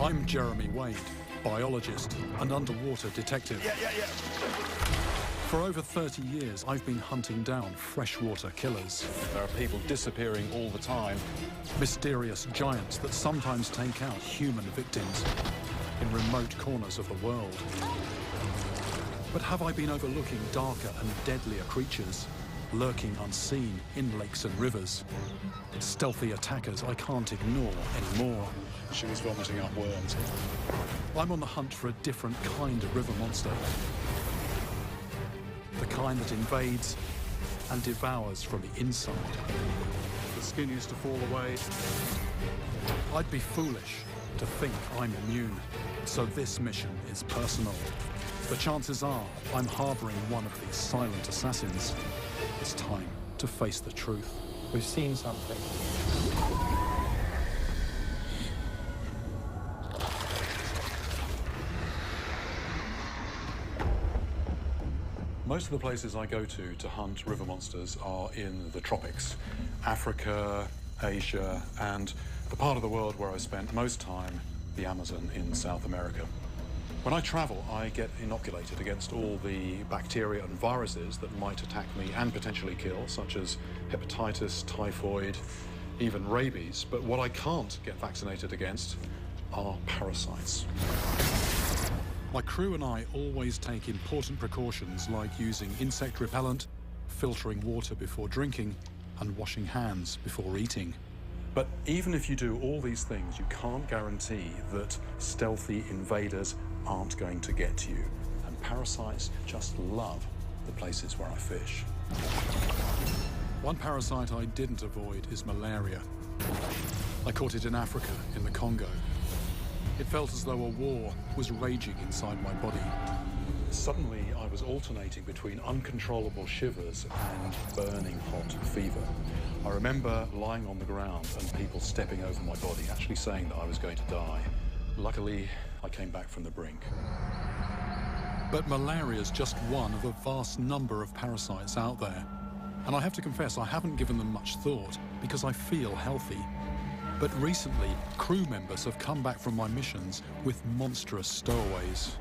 I'm Jeremy Wade, biologist and underwater detective. For over 30 years, I've been hunting down freshwater killers. There are people disappearing all the time. Mysterious giants that sometimes take out human victims in remote corners of the world. But have I been overlooking darker and deadlier creatures, lurking unseen in lakes and rivers? Stealthy attackers I can't ignore anymore. She was vomiting up worms. I'm on the hunt for a different kind of river monster. The kind that invades and devours from the inside. The skin used to fall away. I'd be foolish to think I'm immune, so this mission is personal. The chances are I'm harboring one of these silent assassins. It's time to face the truth. We've seen something. Most of the places I go to hunt river monsters are in the tropics. Africa, Asia, and the part of the world where I spent most time, the Amazon in South America. When I travel, I get inoculated against all the bacteria and viruses that might attack me and potentially kill, such as hepatitis, typhoid, even rabies. But what I can't get vaccinated against are parasites. My crew and I always take important precautions like using insect repellent, filtering water before drinking, and washing hands before eating. But even if you do all these things, you can't guarantee that stealthy invaders aren't going to get to you. And parasites just love the places where I fish. One parasite I didn't avoid is malaria. I caught it in Africa, in the Congo. It felt as though a war was raging inside my body. Suddenly, I was alternating between uncontrollable shivers and burning hot fever. I remember lying on the ground and people stepping over my body, actually saying that I was going to die. Luckily, I came back from the brink. But malaria is just one of a vast number of parasites out there. And I have to confess, I haven't given them much thought because I feel healthy. But recently, crew members have come back from my missions with monstrous stowaways.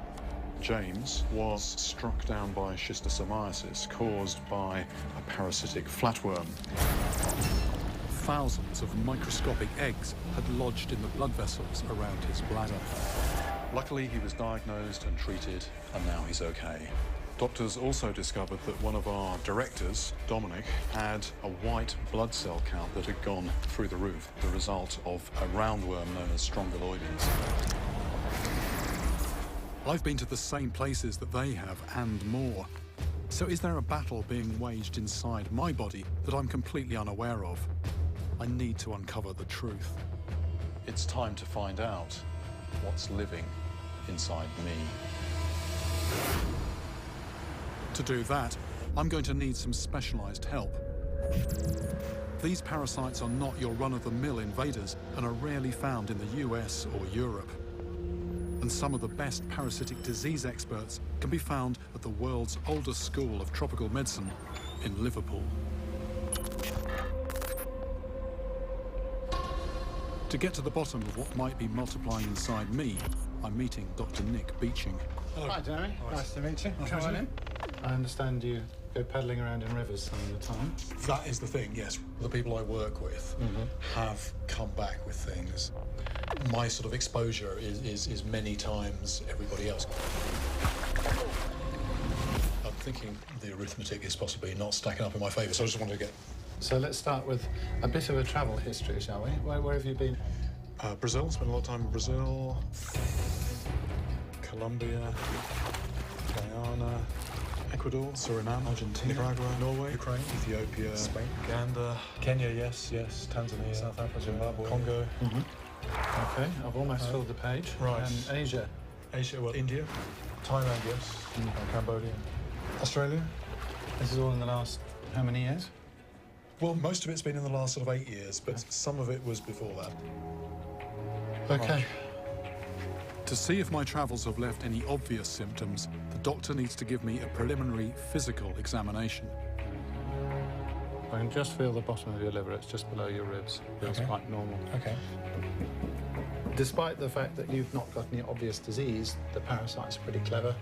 James was struck down by schistosomiasis caused by a parasitic flatworm. Thousands of microscopic eggs had lodged in the blood vessels around his bladder. Luckily, he was diagnosed and treated, and now he's okay. Doctors also discovered that one of our directors, Dominic, had a white blood cell count that had gone through the roof, the result of a roundworm known as strongyloides. I've been to the same places that they have, and more. So is there a battle being waged inside my body that I'm completely unaware of? I need to uncover the truth. It's time to find out what's living inside me. To do that, I'm going to need some specialized help. These parasites are not your run-of-the-mill invaders and are rarely found in the US or Europe. And some of the best parasitic disease experts can be found at the world's oldest school of tropical medicine in Liverpool. To get to the bottom of what might be multiplying inside me, I'm meeting Dr. Nick Beeching. Hello. Hi, Jeremy. Nice to meet you. Come on in. I understand you go paddling around in rivers some of the time. That is the thing, yes. The people I work with have come back with things. My sort of exposure is many times everybody else. I'm thinking the arithmetic is possibly not stacking up in my favour, so I just wanted to get... So let's start with a bit of a travel history, shall we? Where have you been? Brazil, spent a lot of time in Brazil, Colombia, Guyana, Ecuador, Suriname, Argentina, Nicaragua, Norway, Ukraine, Ethiopia, Spain, Uganda, Kenya, yes, Tanzania, South Africa, Zimbabwe, Congo. Okay, I've almost filled the page. Right. And Asia? Asia, well, India, Thailand, yes, Cambodia, Australia. This is all in the last how many years? Well, most of it's been in the last sort of 8 years, but some of it was before that. Okay. To see if my travels have left any obvious symptoms, the doctor needs to give me a preliminary physical examination. I can just feel the bottom of your liver. It's just below your ribs. Feels quite normal. Okay. Despite the fact that you've not got any obvious disease, the parasites are pretty clever.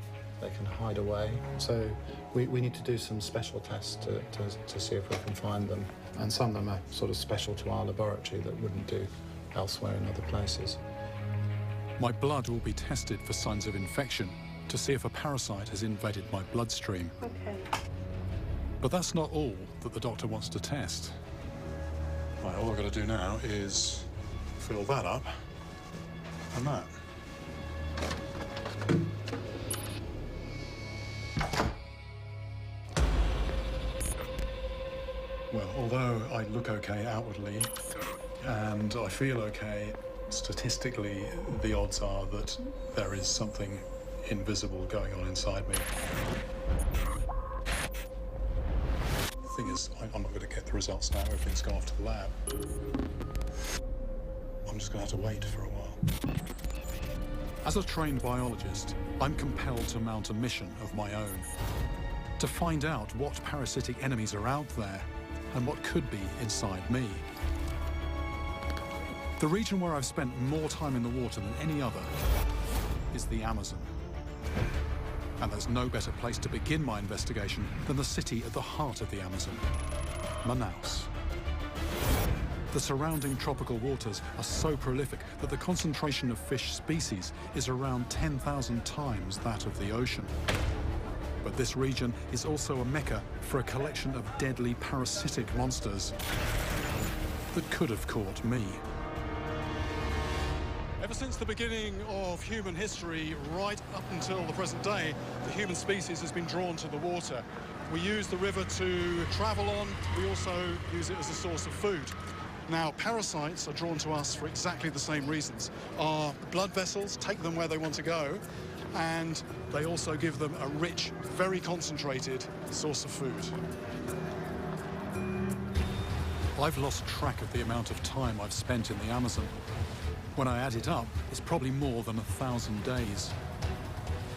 They can hide away. So we need to do some special tests to see if we can find them. And some of them are sort of special to our laboratory that wouldn't do elsewhere in other places. My blood will be tested for signs of infection to see if a parasite has invaded my bloodstream. Okay. But that's not all that the doctor wants to test. Right, all I've got to do now is fill that up and that. Well, although I look okay outwardly and I feel okay, statistically, the odds are that there is something invisible going on inside me. The thing is, I'm not going to get the results now. Everything's gone off to the lab. I'm just going to have to wait for a while. As a trained biologist, I'm compelled to mount a mission of my own. To find out what parasitic enemies are out there and what could be inside me. The region where I've spent more time in the water than any other is the Amazon. And there's no better place to begin my investigation than the city at the heart of the Amazon, Manaus. The surrounding tropical waters are so prolific that the concentration of fish species is around 10,000 times that of the ocean. But this region is also a mecca for a collection of deadly parasitic monsters that could have caught me. Ever since the beginning of human history, right up until the present day, the human species has been drawn to the water. We use the river to travel on. We also use it as a source of food. Now, parasites are drawn to us for exactly the same reasons. Our blood vessels take them where they want to go, and they also give them a rich, very concentrated source of food. I've lost track of the amount of time I've spent in the Amazon. When I add it up, it's probably more than 1,000 days.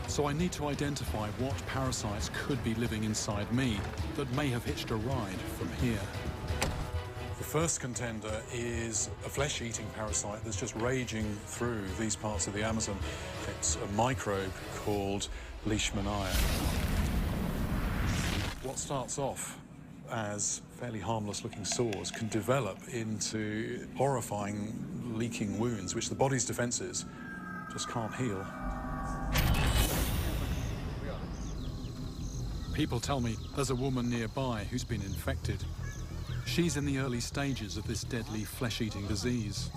So I need to identify what parasites could be living inside me that may have hitched a ride from here. The first contender is a flesh-eating parasite that's just raging through these parts of the Amazon. It's a microbe called Leishmania. What starts off as fairly harmless-looking sores can develop into horrifying leaking wounds, which the body's defences just can't heal. People tell me there's a woman nearby who's been infected. She's in the early stages of this deadly flesh-eating disease.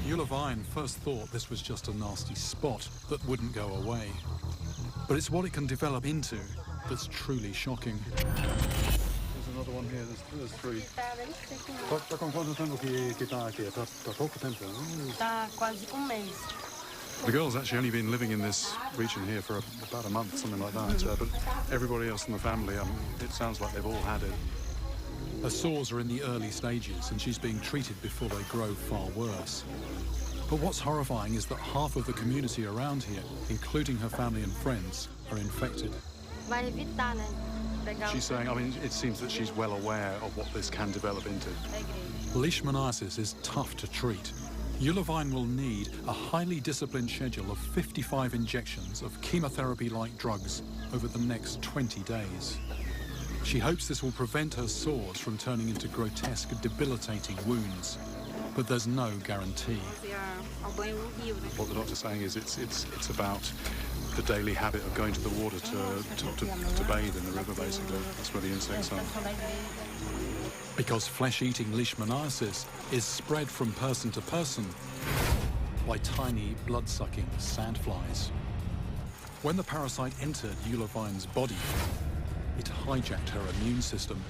Ullevine first thought this was just a nasty spot that wouldn't go away. But it's what it can develop into that's truly shocking. There's another one here. There's three. Tá quase mês. The girl's actually only been living in this region here for about a month, something like that. But everybody else in the family, it sounds like they've all had it. Her sores are in the early stages and she's being treated before they grow far worse. But what's horrifying is that half of the community around here, including her family and friends, are infected. Vai evitar, né? She's saying, it seems that she's well aware of what this can develop into. Leishmaniasis is tough to treat. Ullevine will need a highly disciplined schedule of 55 injections of chemotherapy-like drugs over the next 20 days. She hopes this will prevent her sores from turning into grotesque, debilitating wounds. But there's no guarantee. What the doctor's saying is it's about the daily habit of going to the water to bathe in the river, basically. That's where the insects are. Because flesh-eating leishmaniasis is spread from person to person by tiny, blood-sucking sandflies. When the parasite entered Ullevine's body, it hijacked her immune system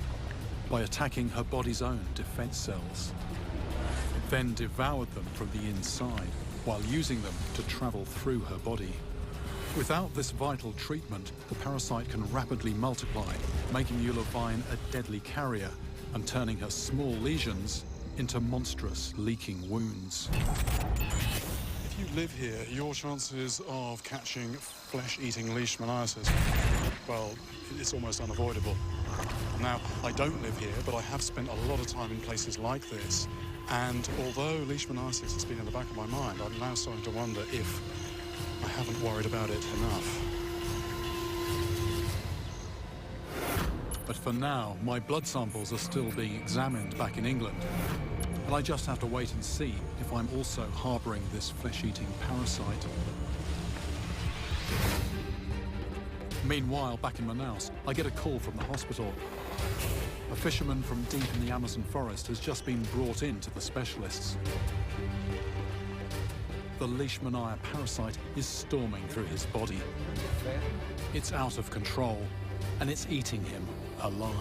by attacking her body's own defense cells. It then devoured them from the inside while using them to travel through her body. Without this vital treatment, the parasite can rapidly multiply, making Ullevine a deadly carrier and turning her small lesions into monstrous leaking wounds. If you live here, your chances of catching flesh-eating leishmaniasis, well, it's almost unavoidable. Now, I don't live here, but I have spent a lot of time in places like this. And although leishmaniasis has been in the back of my mind, I'm now starting to wonder if I haven't worried about it enough. But for now, my blood samples are still being examined back in England. And I just have to wait and see if I'm also harbouring this flesh-eating parasite. Meanwhile, back in Manaus, I get a call from the hospital. A fisherman from deep in the Amazon forest has just been brought in to the specialists. The leishmania parasite is storming through his body. It's out of control, and it's eating him alive.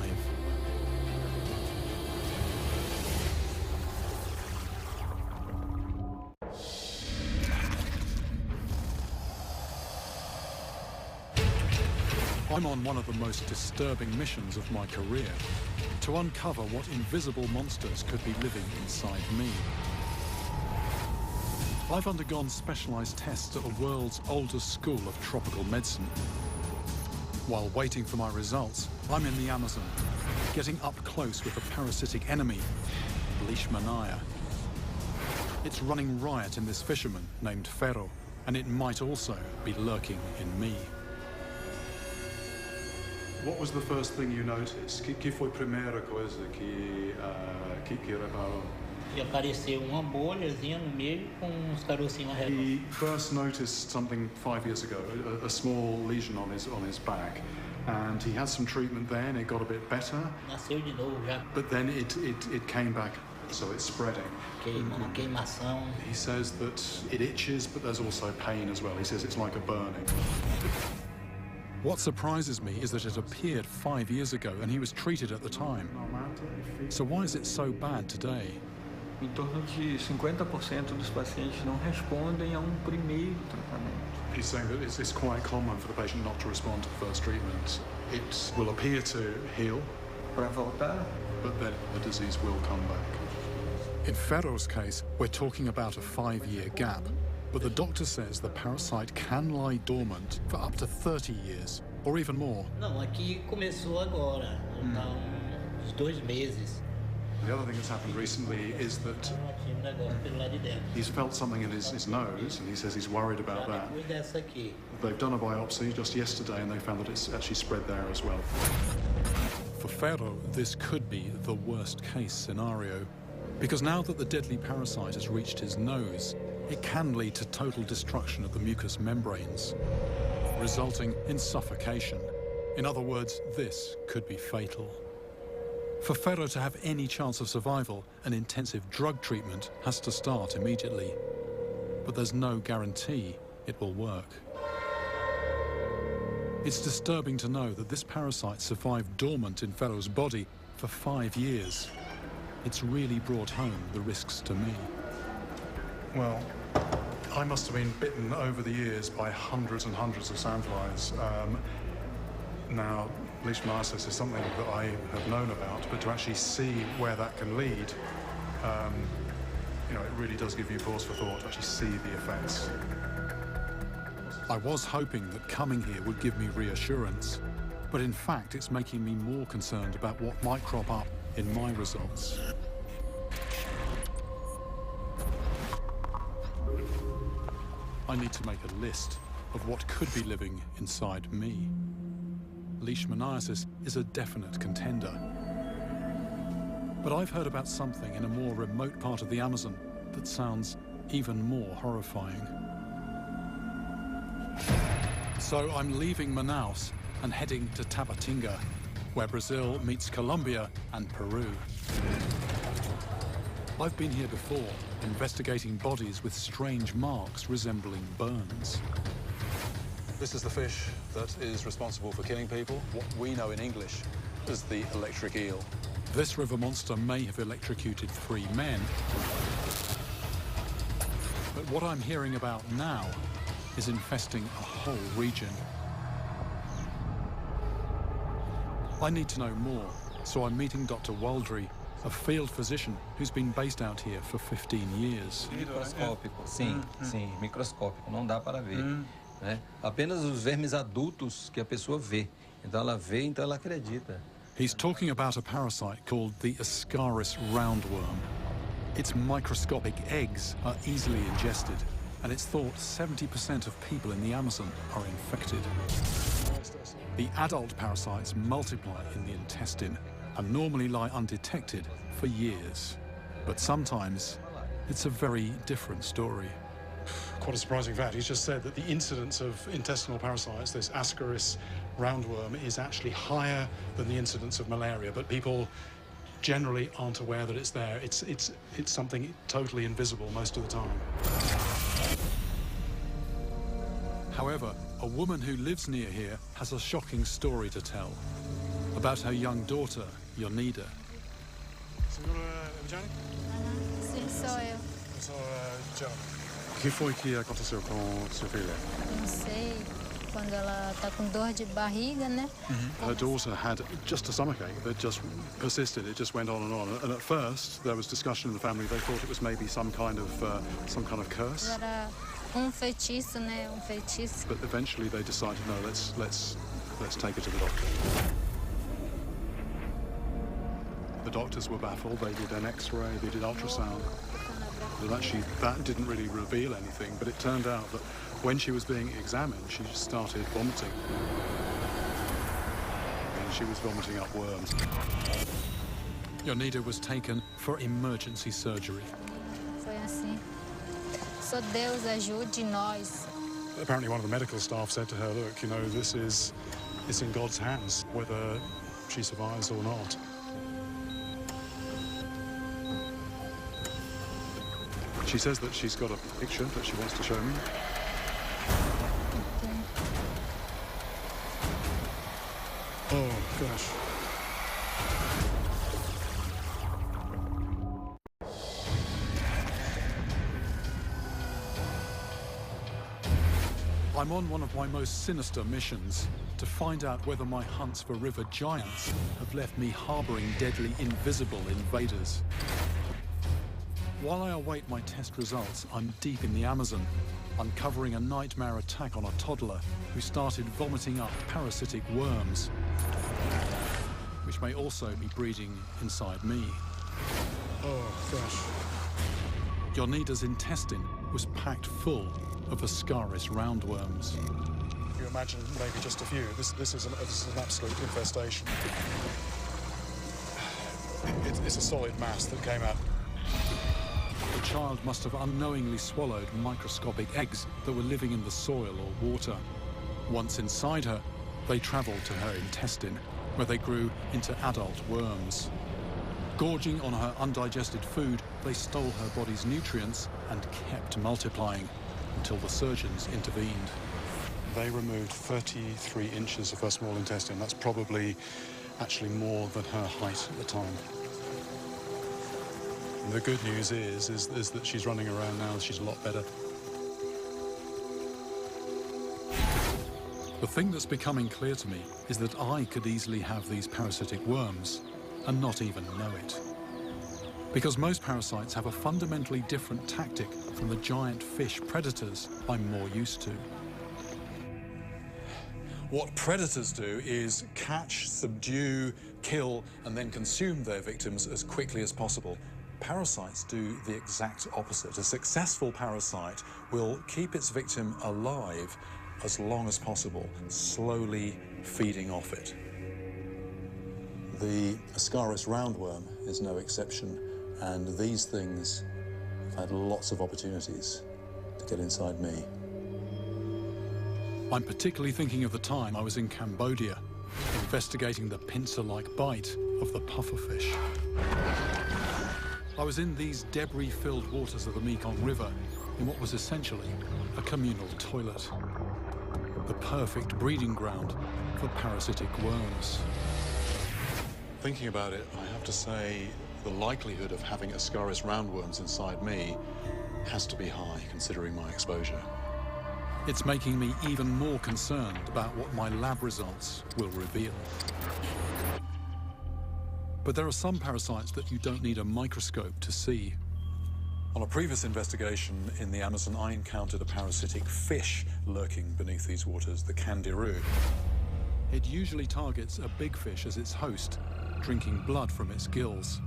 I'm on one of the most disturbing missions of my career, to uncover what invisible monsters could be living inside me. I've undergone specialised tests at the world's oldest school of tropical medicine. While waiting for my results, I'm in the Amazon, getting up close with a parasitic enemy, leishmania. It's running riot in this fisherman named Ferro, and it might also be lurking in me. What was the first thing you noticed? Que foi a primeira coisa que reparou? E apareceu uma bolhazinha no meio com uns carocinhos ao redor. He first noticed something 5 years ago, a small lesion on his back, and he had some treatment then. It got a bit better. Nasceu de novo já. But then it came back, so it's spreading. Uma queimação. He says that it itches, but there's also pain as well. He says it's like a burning. What surprises me is that it appeared 5 years ago and he was treated at the time. So why is it so bad today? Em torno de 50% dos pacientes não respondem a primeiro tratamento. He's saying that it's quite common for the patient not to respond to the first treatment. It will appear to heal, Para voltar, but then the disease will come back. In Ferro's case, we're talking about a 5-year gap. But the doctor says the parasite can lie dormant for up to 30 years, or even more. Não, aqui começou agora, há uns 2 meses. The other thing that's happened recently is that Tinha negócio pelo lado de dentro. he's felt something in his nose, and he says he's worried about that. Depois dessa aqui. They've done a biopsy just yesterday, and they found that it's actually spread there as well. For Ferro, this could be the worst-case scenario, because now that the deadly parasite has reached his nose, it can lead to total destruction of the mucous membranes, resulting in suffocation. In other words, this could be fatal. For Ferro to have any chance of survival, an intensive drug treatment has to start immediately. But there's no guarantee it will work. It's disturbing to know that this parasite survived dormant in Ferro's body for 5 years. It's really brought home the risks to me. Well, I must have been bitten over the years by hundreds and hundreds of sandflies. Now, leishmaniasis is something that I have known about, but to actually see where that can lead, it really does give you pause for thought to actually see the effects. I was hoping that coming here would give me reassurance, but in fact, it's making me more concerned about what might crop up in my results. I need to make a list of what could be living inside me. Leishmaniasis is a definite contender. But I've heard about something in a more remote part of the Amazon that sounds even more horrifying. So I'm leaving Manaus and heading to Tabatinga, where Brazil meets Colombia and Peru. I've been here before, investigating bodies with strange marks resembling burns. This is the fish that is responsible for killing people, what we know in English as the electric eel. This river monster may have electrocuted 3 men. But what I'm hearing about now is infesting a whole region. I need to know more, so I'm meeting Dr. Waldry, a field physician who's been based out here for 15 years. Microscópico, sim, sim, microscópico, não dá para ver, né? Apenas os vermes adultos que a pessoa vê. Então ela vê, então ela acredita. He's talking about a parasite called the Ascaris roundworm. Its microscopic eggs are easily ingested, and it's thought 70% of people in the Amazon are infected. The adult parasites multiply in the intestine and normally lie undetected for years. But sometimes it's a very different story. Quite a surprising fact. He's just said that the incidence of intestinal parasites, this Ascaris roundworm, is actually higher than the incidence of malaria, but people generally aren't aware that it's there. It's something totally invisible most of the time. However, a woman who lives near here has a shocking story to tell about her young daughter, Jonida. Sim, sou eu. O que foi que aconteceu com sua filha? Não sei. Quando ela tá com dor de barriga, né? Her daughter had just a stomachache that just persisted. It just went on. And at first, there was discussion in the family. They thought it was maybe some kind of curse. Era feitiço, né? Feitiço. But eventually, they decided, no, let's take her to the doctor. The doctors were baffled. They did an X-ray. They did ultrasound. But actually, that didn't really reveal anything. But it turned out that when she was being examined, she just started vomiting. And she was vomiting up worms. Jonida was taken for emergency surgery. Foi assim. Só Deus ajude nós. Apparently, one of the medical staff said to her, look, you know, it's in God's hands, whether she survives or not. She says that she's got a picture that she wants to show me. Oh, gosh. I'm on one of my most sinister missions to find out whether my hunts for river giants have left me harboring deadly invisible invaders. While I await my test results, I'm deep in the Amazon, uncovering a nightmare attack on a toddler who started vomiting up parasitic worms, which may also be breeding inside me. Oh, gosh. Jonida's intestine was packed full of Ascaris roundworms. You imagine maybe just a few. This is an absolute infestation. It's a solid mass that came out. The child must have unknowingly swallowed microscopic eggs that were living in the soil or water. Once inside her, they travelled to her intestine, where they grew into adult worms. Gorging on her undigested food, they stole her body's nutrients and kept multiplying until the surgeons intervened. They removed 33 inches of her small intestine. That's probably actually more than her height at the time. And the good news is that she's running around now. She's a lot better. The thing that's becoming clear to me is that I could easily have these parasitic worms and not even know it. Because most parasites have a fundamentally different tactic from the giant fish predators I'm more used to. What predators do is catch, subdue, kill, and then consume their victims as quickly as possible. Parasites do the exact opposite. A successful parasite will keep its victim alive as long as possible, slowly feeding off it. The Ascaris roundworm is no exception, and these things have had lots of opportunities to get inside me. I'm particularly thinking of the time I was in Cambodia, investigating the pincer-like bite of the pufferfish. I was in these debris-filled waters of the Mekong River in what was essentially a communal toilet. The perfect breeding ground for parasitic worms. Thinking about it, I have to say the likelihood of having Ascaris roundworms inside me has to be high, considering my exposure. It's making me even more concerned about what my lab results will reveal. But there are some parasites that you don't need a microscope to see. On a previous investigation in the Amazon, I encountered a parasitic fish lurking beneath these waters, the candiru. It usually targets a big fish as its host, drinking blood from its gills.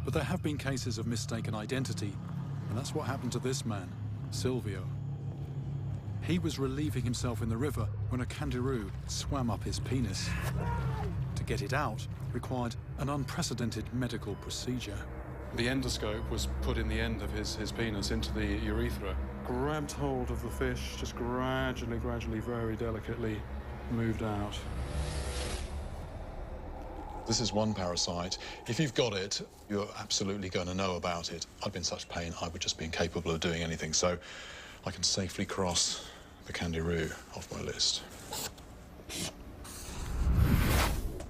But there have been cases of mistaken identity, and that's what happened to this man, Silvio. He was relieving himself in the river when a kangaroo swam up his penis. To get it out required an unprecedented medical procedure. The endoscope was put in the end of his penis into the urethra, grabbed hold of the fish, just gradually, very delicately moved out. This is one parasite. If you've got it, you're absolutely going to know about it. I'd be in such pain, I would just be incapable of doing anything, so I can safely cross the kangaroo off my list.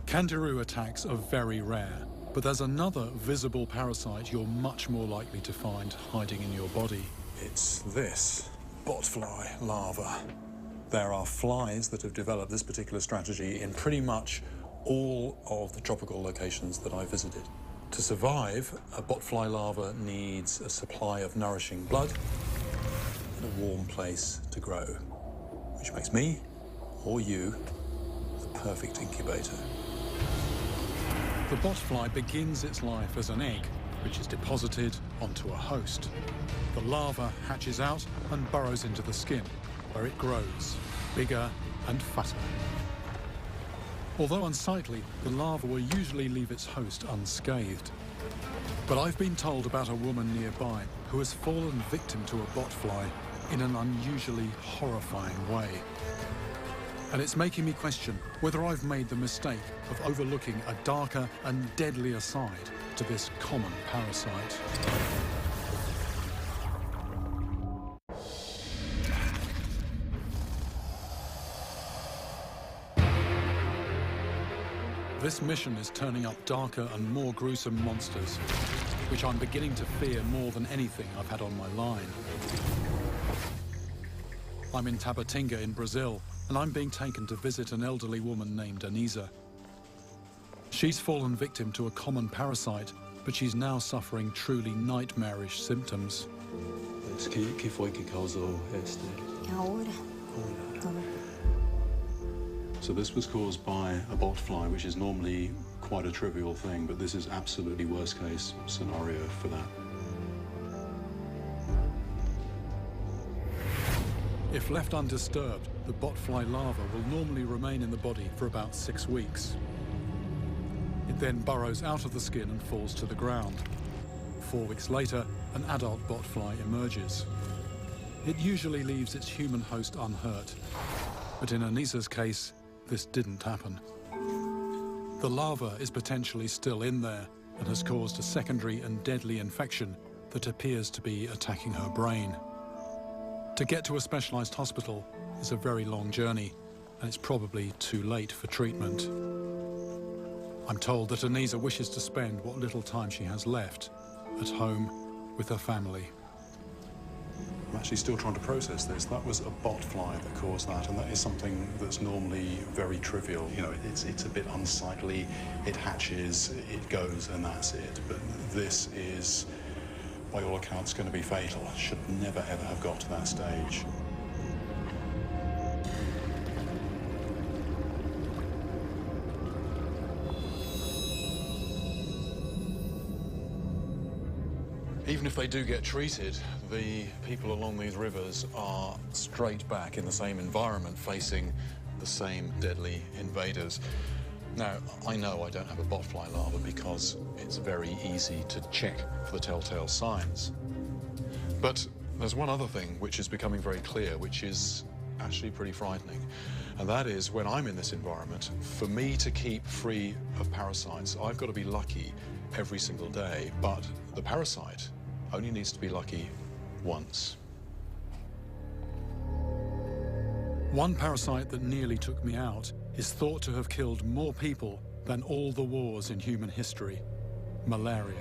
Kangaroo attacks are very rare, but there's another visible parasite you're much more likely to find hiding in your body. It's this botfly larva. There are flies that have developed this particular strategy in pretty much all of the tropical locations that I visited. To survive, a botfly larva needs a supply of nourishing blood and a warm place to grow, which makes me, or you, the perfect incubator. The botfly begins its life as an egg, which is deposited onto a host. The larva hatches out and burrows into the skin, where it grows, bigger and fatter. Although unsightly, the larva will usually leave its host unscathed. But I've been told about a woman nearby who has fallen victim to a botfly in an unusually horrifying way. And it's making me question whether I've made the mistake of overlooking a darker and deadlier side to this common parasite. This mission is turning up darker and more gruesome monsters, which I'm beginning to fear more than anything I've had on my line. I'm in Tabatinga in Brazil, and I'm being taken to visit an elderly woman named Anisa. She's fallen victim to a common parasite, but she's now suffering truly nightmarish symptoms. Que foi que causou este? So this was caused by a botfly, which is normally quite a trivial thing, but this is absolutely worst case scenario for that. If left undisturbed, the botfly larva will normally remain in the body for about 6 weeks. It then burrows out of the skin and falls to the ground. 4 weeks later, an adult botfly emerges. It usually leaves its human host unhurt, but in Anisa's case, this didn't happen. The larva is potentially still in there and has caused a secondary and deadly infection that appears to be attacking her brain. To get to a specialized hospital is a very long journey, and it's probably too late for treatment. I'm told that Anisa wishes to spend what little time she has left at home with her family. I'm actually still trying to process this. That was a botfly that caused that, and that is something that's normally very trivial. You know, it's a bit unsightly, it hatches, it goes, and that's it. But this is, by all accounts, going to be fatal. Should never, ever have got to that stage. Even if they do get treated, the people along these rivers are straight back in the same environment, facing the same deadly invaders. Now, I know I don't have a botfly larva because it's very easy to check for the telltale signs. But there's one other thing which is becoming very clear, which is actually pretty frightening. And that is, when I'm in this environment, for me to keep free of parasites, I've got to be lucky every single day. But the parasite only needs to be lucky once. One parasite that nearly took me out is thought to have killed more people than all the wars in human history: malaria.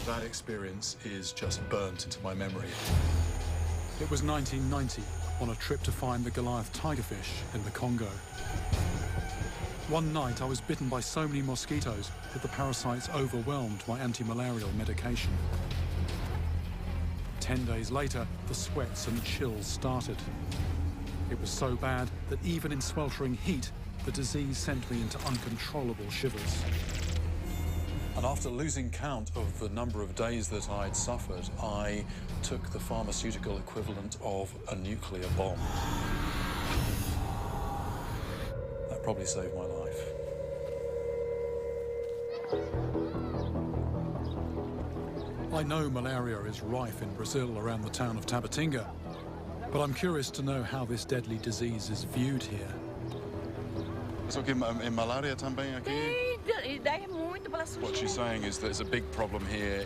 That experience is just burnt into my memory. It was 1990, on a trip to find the Goliath tigerfish in the Congo. One night I was bitten by so many mosquitoes that the parasites overwhelmed my anti-malarial medication. 10 days later, the sweats and chills started. It was so bad that even in sweltering heat, the disease sent me into uncontrollable shivers. And after losing count of the number of days that I'd suffered, I took the pharmaceutical equivalent of a nuclear bomb. That probably saved my life. I know malaria is rife in Brazil around the town of Tabatinga, but I'm curious to know how this deadly disease is viewed here. So in malaria também aqui? What she's saying is there's a big problem here.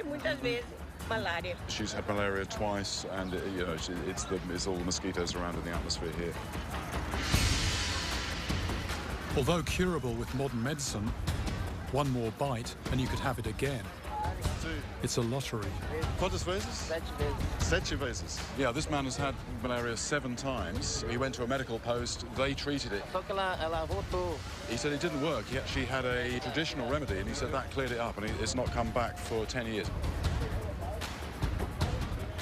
Muitas vezes malaria. She's had malaria twice, and you know it's all the mosquitoes around in the atmosphere here. Although curable with modern medicine, one more bite and you could have it again. It's a lottery. Quantas vezes? 7 vezes. Yeah, this man has had malaria 7 times. He went to a medical post, they treated it. Só que ela voltou. He said it didn't work. He actually had a traditional remedy, and he said that cleared it up, and it's not come back for 10 years.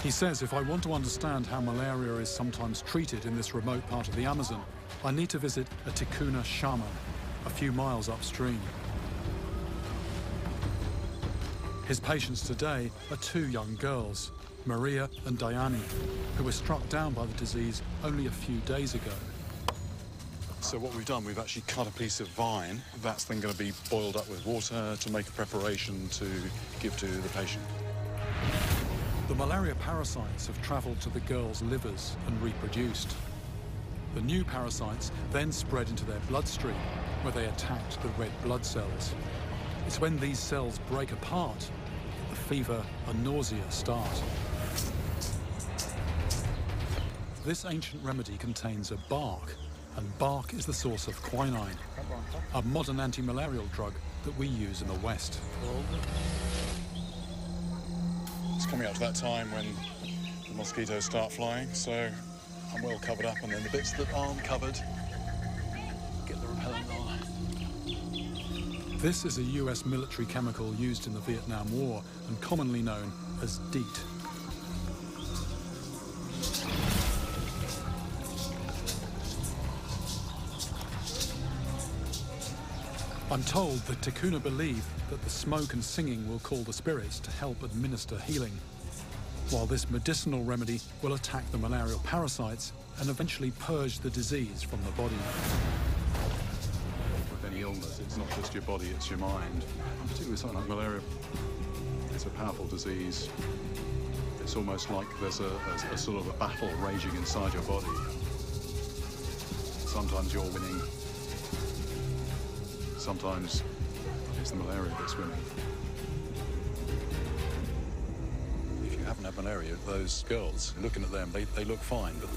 He says if I want to understand how malaria is sometimes treated in this remote part of the Amazon, I need to visit a ticuna shaman, a few miles upstream. His patients today are 2 young girls, Maria and Diane, who were struck down by the disease only a few days ago. So what we've done, we've actually cut a piece of vine. That's then going to be boiled up with water to make a preparation to give to the patient. The malaria parasites have travelled to the girls' livers and reproduced. The new parasites then spread into their bloodstream, where they attacked the red blood cells. It's when these cells break apart that the fever and nausea start. This ancient remedy contains a bark, and bark is the source of quinine, a modern anti-malarial drug that we use in the West. It's coming up to that time when the mosquitoes start flying, so I'm well covered up, and then the bits that aren't covered, get the repellent on. This is a US military chemical used in the Vietnam War and commonly known as DEET. I'm told that Ticuna believe that the smoke and singing will call the spirits to help administer healing, while this medicinal remedy will attack the malarial parasites and eventually purge the disease from the body. With any illness, it's not just your body, it's your mind. And particularly with something like malaria, it's a powerful disease. It's almost like there's a sort of a battle raging inside your body. Sometimes you're winning. Sometimes it's the malaria that's winning. If you haven't had malaria, those girls, looking at them, they look fine, but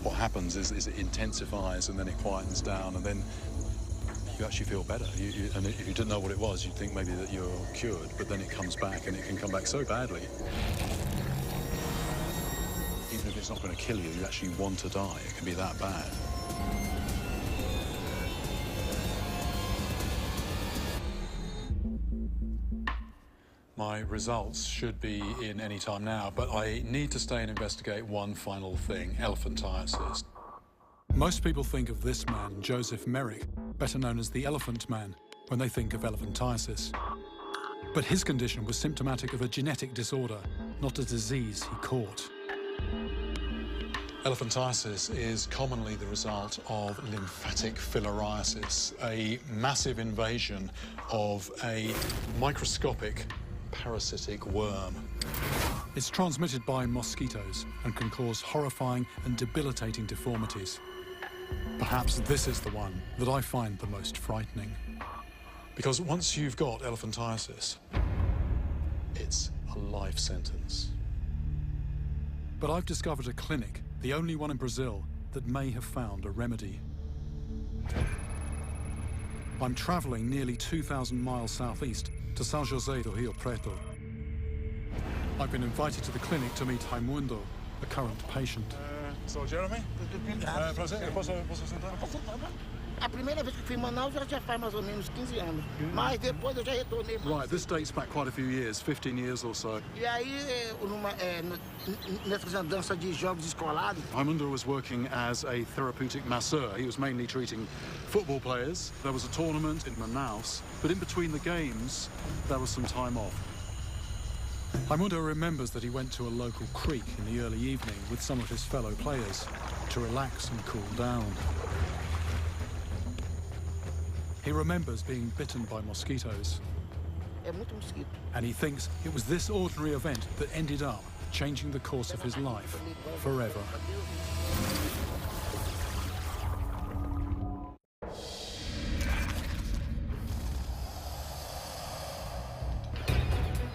what happens is it intensifies and then it quietens down, and then you actually feel better. And if you didn't know what it was, you'd think maybe that you're cured, but then it comes back, and it can come back so badly. Even if it's not going to kill you, you actually want to die. It can be that bad. My results should be in any time now, but I need to stay and investigate one final thing: elephantiasis. Most people think of this man, Joseph Merrick, better known as the Elephant Man, when they think of elephantiasis. But his condition was symptomatic of a genetic disorder, not a disease he caught. Elephantiasis is commonly the result of lymphatic filariasis, a massive invasion of a microscopic parasitic worm. It's transmitted by mosquitoes and can cause horrifying and debilitating deformities. Perhaps this is the one that I find the most frightening. Because once you've got elephantiasis, it's a life sentence. But I've discovered a clinic, the only one in Brazil, that may have found a remedy. I'm traveling nearly 2,000 miles southeast to São José do Rio Preto. I've been invited to the clinic to meet Raimundo, a current patient. So, Jeremy? Prazer, posso sentar? A primeira vez que fui em Manaus já faz mais ou menos 15 anos. Mas depois eu já retornei. Right, this dates back quite a few years, 15 years or so. E aí, nessas andanças de jogos escolares... Raimundo was working as a therapeutic masseur. He was mainly treating football players. There was a tournament in Manaus, but in between the games, there was some time off. Raimundo remembers that he went to a local creek in the early evening with some of his fellow players to relax and cool down. He remembers being bitten by mosquitoes. É muito mosquito. And he thinks it was this ordinary event that ended up changing the course of his life forever.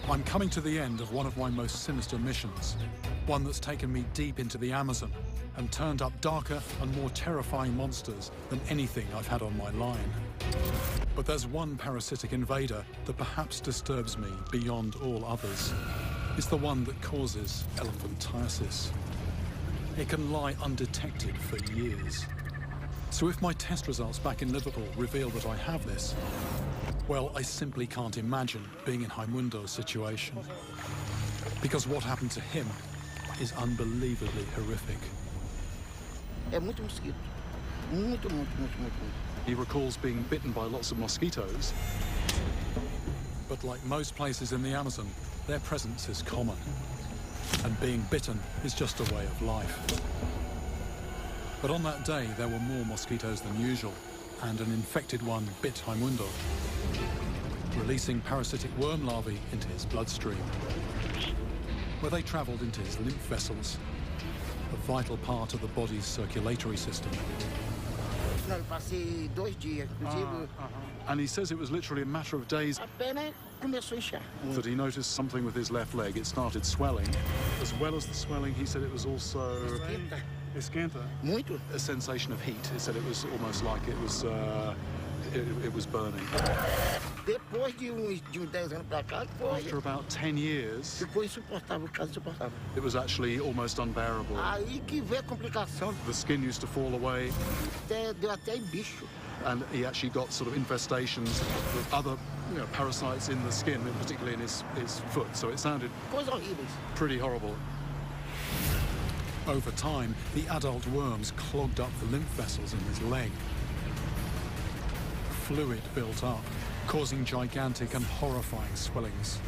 I'm coming to the end of one of my most sinister missions, one that's taken me deep into the Amazon and turned up darker and more terrifying monsters than anything I've had on my line. But there's one parasitic invader that perhaps disturbs me beyond all others. It's the one that causes elephantiasis. It can lie undetected for years. So if my test results back in Liverpool reveal that I have this, well, I simply can't imagine being in Raimundo's situation. Because what happened to him is unbelievably horrific. É muito mosquito. Muito. He recalls being bitten by lots of mosquitoes, but like most places in the Amazon, their presence is common, and being bitten is just a way of life. But on that day, there were more mosquitoes than usual, and an infected one bit Raimundo, releasing parasitic worm larvae into his bloodstream, where they travelled into his lymph vessels, a vital part of the body's circulatory system. Não, eu passei 2 dias, inclusive. And he says it was literally a matter of days A perna começou a inchar. that he noticed something with his left leg. It started swelling. As well as the swelling, he said it was also esquenta, Muito. a sensation of heat. He said it was almost like it was burning. Depois de uns 10 anos pra cá, foi. After about 10 years, Ficou insuportável, quase insuportável. it was actually almost unbearable. Aí que veio a complicação. The skin used to fall away, Deu até em bicho. and he actually got sort of infestations with other parasites in the skin, particularly in his foot. So it sounded Coisas horríveis. pretty horrible. Over time, the adult worms clogged up the lymph vessels in his leg. Fluid built up, causing gigantic and horrifying swellings.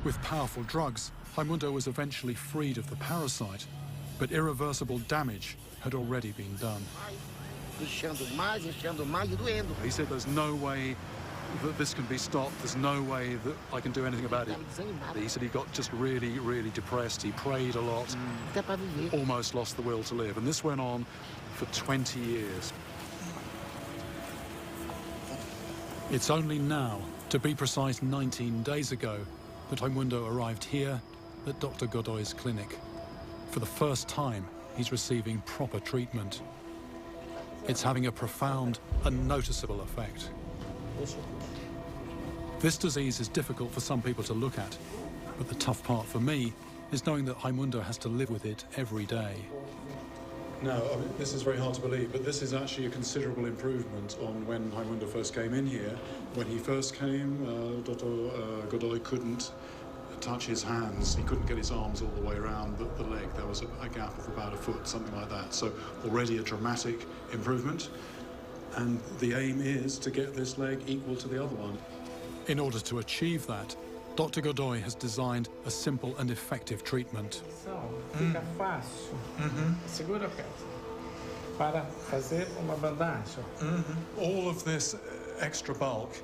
With powerful drugs, Raimundo was eventually freed of the parasite, but irreversible damage had already been done. Inchando mais e doendo. He said there's no way that this can be stopped, there's no way that I can do anything about it. He said he got just really, really depressed, he prayed a lot, Até para viver. almost lost the will to live, and this went on for 20 years. It's only now, to be precise 19 days ago, that Raimundo arrived here at Dr. Godoy's clinic. For the first time, he's receiving proper treatment. It's having a profound and noticeable effect. This disease is difficult for some people to look at, but the tough part for me is knowing that Raimundo has to live with it every day. Now, I mean, this is very hard to believe, but this is actually a considerable improvement on when Raimundo first came in here. When he first came, Dr. Godoy couldn't touch his hands. He couldn't get his arms all the way around the leg. There was a gap of about a foot, something like that. So already a dramatic improvement. And the aim is to get this leg equal to the other one. In order to achieve that, Dr. Godoy has designed a simple and effective treatment. Fica fácil. Segura a peça para fazer uma bandagem. All of this extra bulk,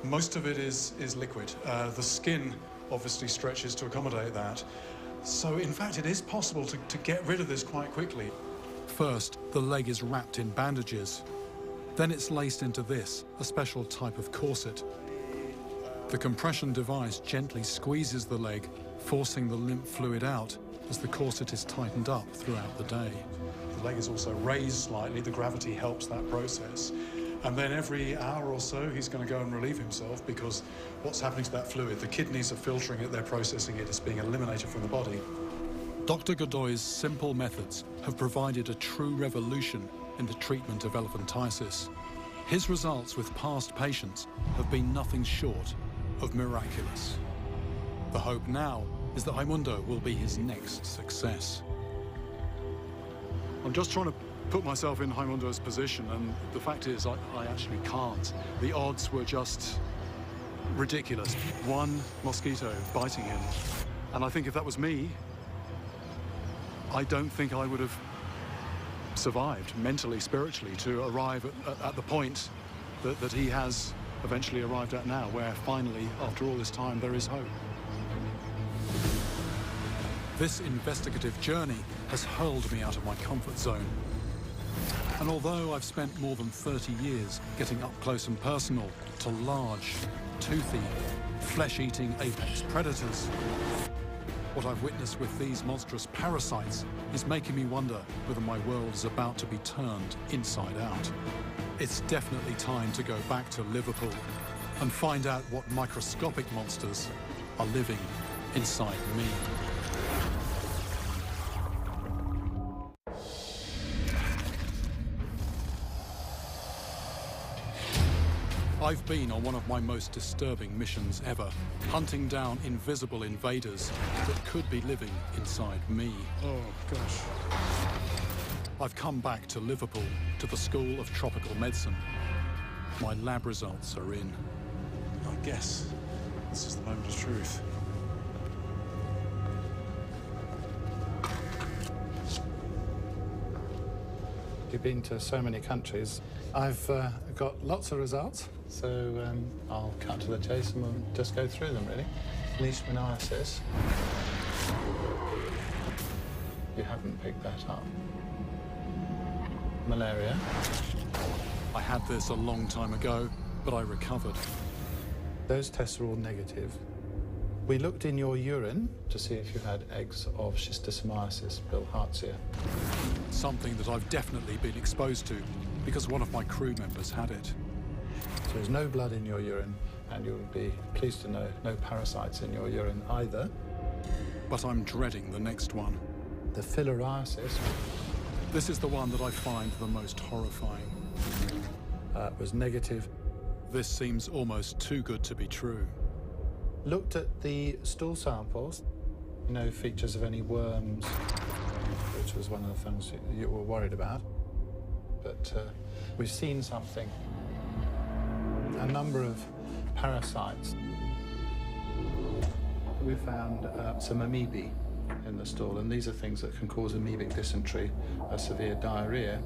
most of it is liquid. The skin obviously stretches to accommodate that. So in fact it is possible to get rid of this quite quickly. First, the leg is wrapped in bandages. Then it's laced into this, a special type of corset. The compression device gently squeezes the leg, forcing the lymph fluid out as the corset is tightened up throughout the day. The leg is also raised slightly, the gravity helps that process. And then every hour or so, he's going to go and relieve himself because what's happening to that fluid? The kidneys are filtering it, they're processing it, it's being eliminated from the body. Dr. Godoy's simple methods have provided a true revolution in the treatment of elephantiasis, his results with past patients have been nothing short of miraculous. The hope now is that Raimundo will be his next success. I'm just trying to put myself in Raimundo's position, and the fact is I actually can't. The odds were just ridiculous. One mosquito biting him. And I think if that was me, I don't think I would have survived mentally, spiritually, to arrive at the point that he has eventually arrived at now, where finally, after all this time, there is hope. This investigative journey has hurled me out of my comfort zone. And although I've spent more than 30 years getting up close and personal to large, toothy, flesh-eating apex predators, what I've witnessed with these monstrous parasites is making me wonder whether my world is about to be turned inside out. It's definitely time to go back to Liverpool and find out what microscopic monsters are living inside me. I've been on one of my most disturbing missions ever, hunting down invisible invaders that could be living inside me. Oh, gosh. I've come back to Liverpool, to the School of Tropical Medicine. My lab results are in. I guess this is the moment of truth. You've been to so many countries. I've got lots of results, so I'll cut to the chase and we'll just go through them, really. Leishmaniasis. You haven't picked that up. Malaria. I had this a long time ago, but I recovered. Those tests are all negative. We looked in your urine to see if you had eggs of schistosomiasis, bilharzia. Something that I've definitely been exposed to because one of my crew members had it. So there's no blood in your urine, and you'll be pleased to know no parasites in your urine either. But I'm dreading the next one. The filariasis. This is the one that I find the most horrifying. Was negative. This seems almost too good to be true. Looked at the stool samples. No features of any worms, which was one of the things you were worried about. But we've seen something. A number of parasites. We found some amoebae in the stool, and these are things that can cause amoebic dysentery, a severe diarrhea.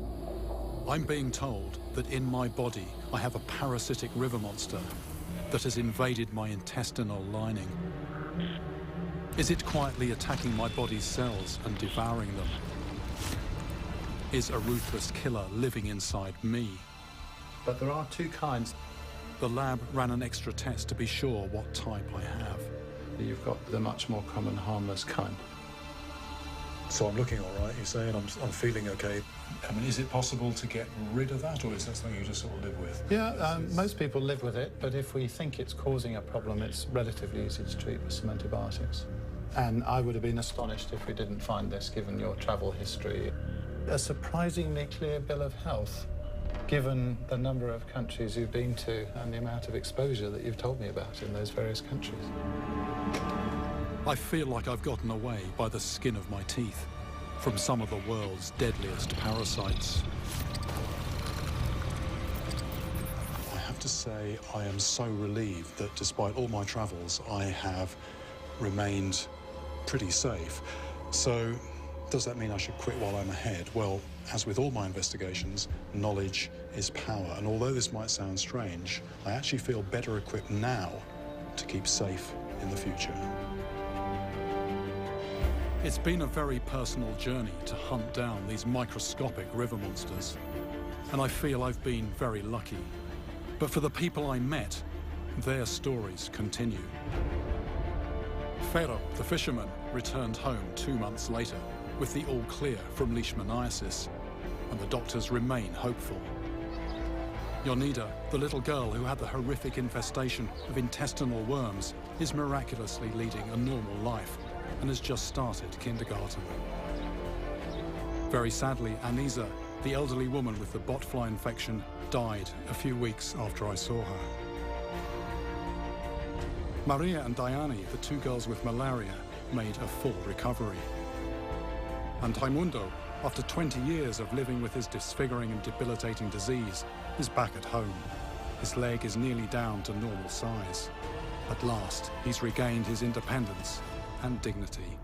I'm being told that in my body I have a parasitic river monster that has invaded my intestinal lining. Is it quietly attacking my body's cells and devouring them? Is a ruthless killer living inside me? But there are two kinds. The lab ran an extra test to be sure what type I have. You've got the much more common harmless kind. So I'm looking all right, you say, and I'm feeling okay. I mean, is it possible to get rid of that, or is that something you just sort of live with? Yeah, most people live with it, but if we think it's causing a problem, it's relatively easy to treat with some antibiotics. And I would have been astonished if we didn't find this, given your travel history. A surprisingly clear bill of health, given the number of countries you've been to and the amount of exposure that you've told me about in those various countries. I feel like I've gotten away by the skin of my teeth from some of the world's deadliest parasites. I have to say I am so relieved that despite all my travels, I have remained pretty safe. So does that mean I should quit while I'm ahead? Well, as with all my investigations, knowledge is power. And although this might sound strange, I actually feel better equipped now to keep safe in the future. It's been a very personal journey to hunt down these microscopic river monsters, and I feel I've been very lucky. But for the people I met, their stories continue. Ferro, the fisherman, returned home 2 months later with the all clear from leishmaniasis, and the doctors remain hopeful. Yonida, the little girl who had the horrific infestation of intestinal worms, is miraculously leading a normal life and has just started kindergarten. Very sadly, Anisa, the elderly woman with the botfly infection died a few weeks after I saw her. Maria and Diane, the two girls with malaria, made a full recovery. And Raimundo, after 20 years of living with his disfiguring and debilitating disease, is back at home. His leg is nearly down to normal size. At last, he's regained his independence and dignity.